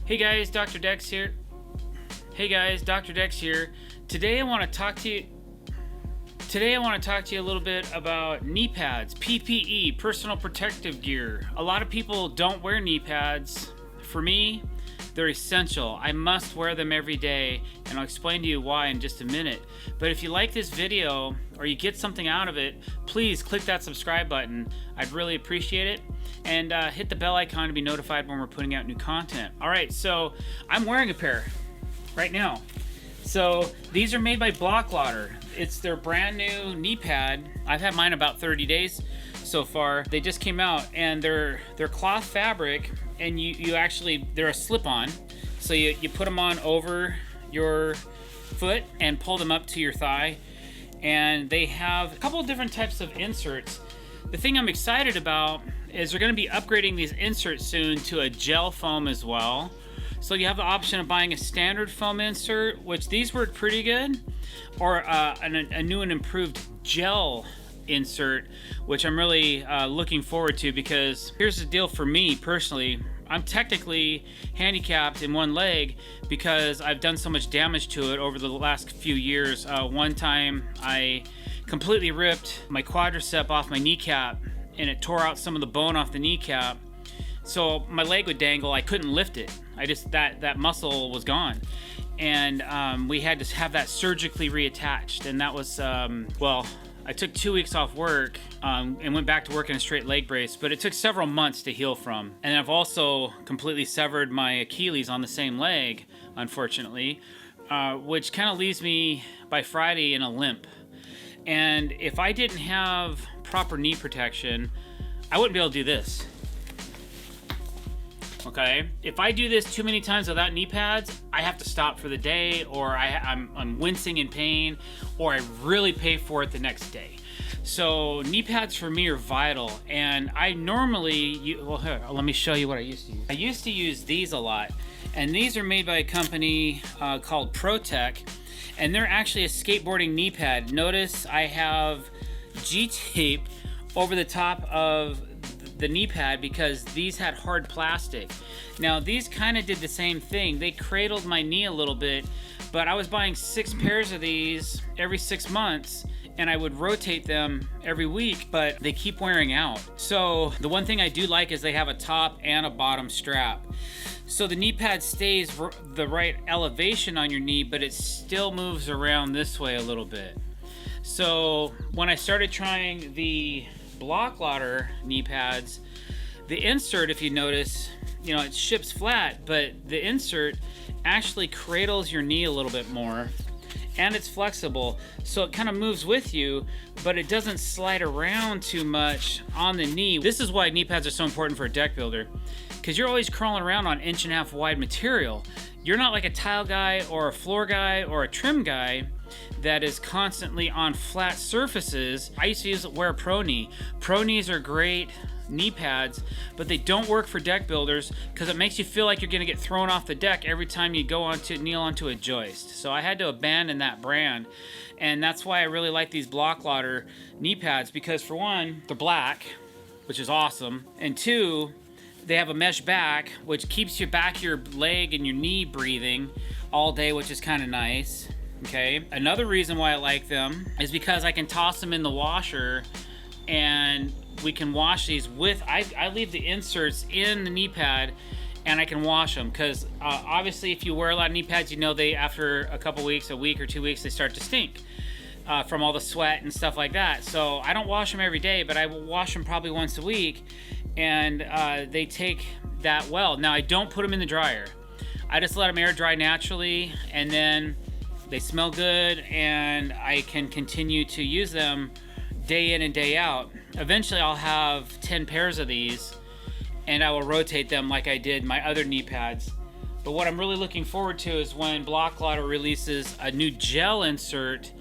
Hey guys, Dr. Dex here. Today I want to talk to you a little bit about knee pads, PPE, personal protective gear. A lot of people don't wear knee pads. For me, they're essential. I must wear them every day, and I'll explain to you why in just a minute. But if you like this video or you get something out of it, please click that subscribe button. I'd really appreciate it. And hit the bell icon to be notified when we're putting out new content. All right, so I'm wearing a pair right now. So these are made by Blåkläder. It's their brand new knee pad. I've had mine about 30 days so far. They just came out, and they're cloth fabric, and you actually, they're a slip-on. So you put them on over your foot and pull them up to your thigh. And they have a couple of different types of inserts. The thing I'm excited about is they're going to be upgrading these inserts soon to a gel foam as well. So you have the option of buying a standard foam insert, which these work pretty good, or a new and improved gel insert, which I'm really looking forward to, because here's the deal for me personally. I'm technically handicapped in one leg because I've done so much damage to it over the last few years. One time I completely ripped my quadricep off my kneecap, and it tore out some of the bone off the kneecap. So my leg would dangle. I couldn't lift it. That muscle was gone. And we had to have that surgically reattached. And that was, well, I took 2 weeks off work and went back to work in a straight leg brace, but it took several months to heal from. And I've also completely severed my Achilles on the same leg, unfortunately, which kind of leaves me by Friday in a limp. And if I didn't have proper knee protection, I wouldn't be able to do this. Okay? If I do this too many times without knee pads, I have to stop for the day, or I'm wincing in pain, or I really pay for it the next day. So knee pads for me are vital, and I normally, well, here, let me show you what I used to use. I used to use these a lot, and these are made by a company called ProTech, and they're actually a skateboarding knee pad. Notice I have G-tape over the top of the knee pad because these had hard plastic. Now these kind of did the same thing. They cradled my knee a little bit, but I was buying 6 pairs of these every 6 months, and I would rotate them every week, but they keep wearing out. So the one thing I do like is they have a top and a bottom strap. So the knee pad stays the right elevation on your knee, but it still moves around this way a little bit. So when I started trying the Blåkläder knee pads, the insert, if you notice, you know, it ships flat, but the insert actually cradles your knee a little bit more, and it's flexible, so it kind of moves with you, but it doesn't slide around too much on the knee. This is why knee pads are so important for a deck builder, because you're always crawling around on 1.5 inch wide material. You're not like a tile guy or a floor guy or a trim guy that is constantly on flat surfaces. I used to wear a pro knee. Pro knees are great knee pads, but they don't work for deck builders because it makes you feel like you're gonna get thrown off the deck every time you go kneel onto a joist. So I had to abandon that brand, and that's why I really like these Blåkläder knee pads, because for one, they're black, which is awesome, and two, they have a mesh back, which keeps your back of your leg and your knee breathing all day, which is kind of nice. Okay. Another reason why I like them is because I can toss them in the washer, and we can wash these with, I leave the inserts in the knee pad, and I can wash them, because obviously if you wear a lot of knee pads, you know, they, after a couple weeks, a week or 2 weeks, they start to stink from all the sweat and stuff like that. So I don't wash them every day, but I will wash them probably once a week, and they take that well. Now I don't put them in the dryer. I just let them air dry naturally, and then they smell good, and I can continue to use them day in and day out. Eventually I'll have 10 pairs of these, and I will rotate them like I did my other knee pads. But what I'm really looking forward to is when Blåkläder releases a new gel insert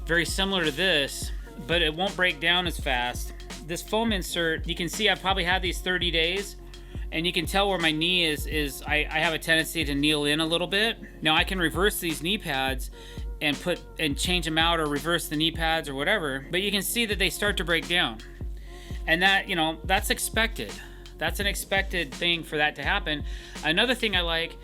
very similar to this, but it won't break down as fast. This foam insert, you can see I've probably had these 30 days, and you can tell where my knee is I have a tendency to kneel in a little bit. Now I can reverse these knee pads and change them out, or reverse the knee pads or whatever, but you can see that they start to break down. And that, you know, that's expected. That's an expected thing for that to happen. Another thing I like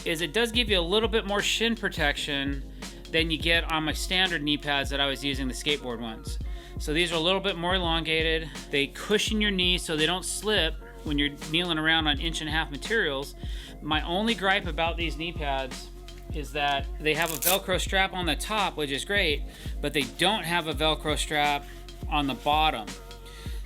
is it does give you a little bit more shin protection than you get on my standard knee pads that I was using, the skateboard ones. So these are a little bit more elongated. They cushion your knees so they don't slip when you're kneeling around on 1.5" materials. My only gripe about these knee pads is that they have a Velcro strap on the top, which is great, but they don't have a Velcro strap on the bottom.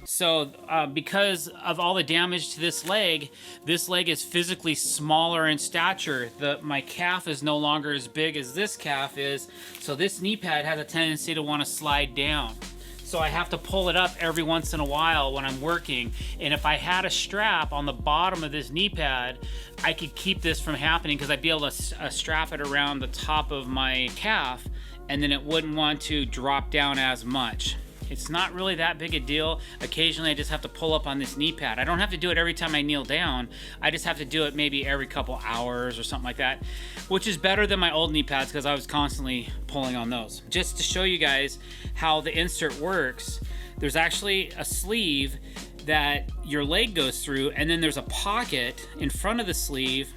So because of all the damage to this leg is physically smaller in stature. My calf is no longer as big as this calf is, so this knee pad has a tendency to want to slide down. So I have to pull it up every once in a while when I'm working. And if I had a strap on the bottom of this knee pad, I could keep this from happening because I'd be able to strap it around the top of my calf, and then it wouldn't want to drop down as much. It's not really that big a deal. Occasionally I just have to pull up on this knee pad. I don't have to do it every time I kneel down. I just have to do it maybe every couple hours or something like that, which is better than my old knee pads because I was constantly pulling on those. Just to show you guys how the insert works, there's actually a sleeve that your leg goes through, and then there's a pocket in front of the sleeve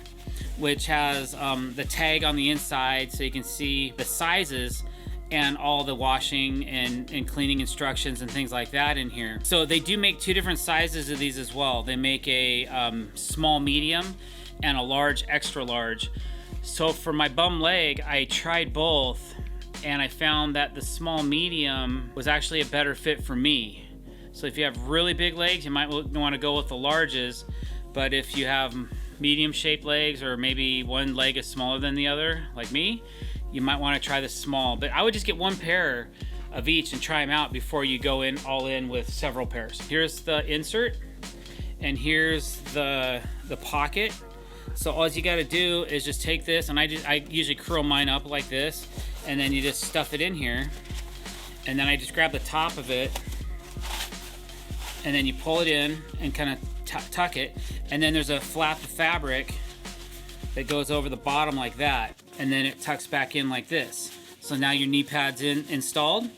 which has the tag on the inside so you can see the sizes and all the washing and cleaning instructions and things like that in here. So they do make two different sizes of these as well. They make a small medium and a large extra large. So for my bum leg, I tried both and I found that the small medium was actually a better fit for me. So if you have really big legs, you might want to go with the larges, but if you have medium shaped legs, or maybe one leg is smaller than the other, like me, you might want to try the small. But I would just get one pair of each and try them out before you go in all in with several pairs. Here's the insert, and here's the pocket. So all you got to do is just take this, and I usually curl mine up like this, and then you just stuff it in here, and then I just grab the top of it, and then you pull it in and kind of tuck it, and then there's a flap of fabric that goes over the bottom like that, and then it tucks back in like this. So now your knee pad's installed,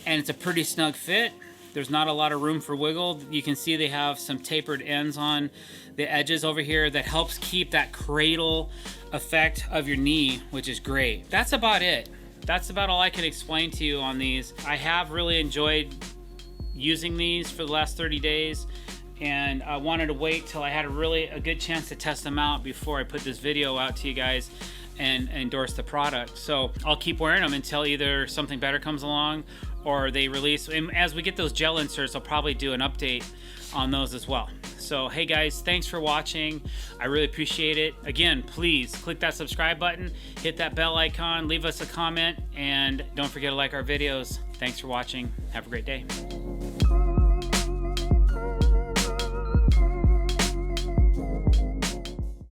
and it's a pretty snug fit. There's not a lot of room for wiggle. You can see they have some tapered ends on the edges over here that helps keep that cradle effect of your knee, which is great. That's about it. That's about all I can explain to you on these. I have really enjoyed using these for the last 30 days, and I wanted to wait till I had a good chance to test them out before I put this video out to you guys and endorse the product. So I'll keep wearing them until either something better comes along or they release. And as we get those gel inserts, I'll probably do an update on those as well. So hey guys, thanks for watching. I really appreciate it. Again, please click that subscribe button, hit that bell icon, leave us a comment, and don't forget to like our videos. Thanks for watching. Have a great day.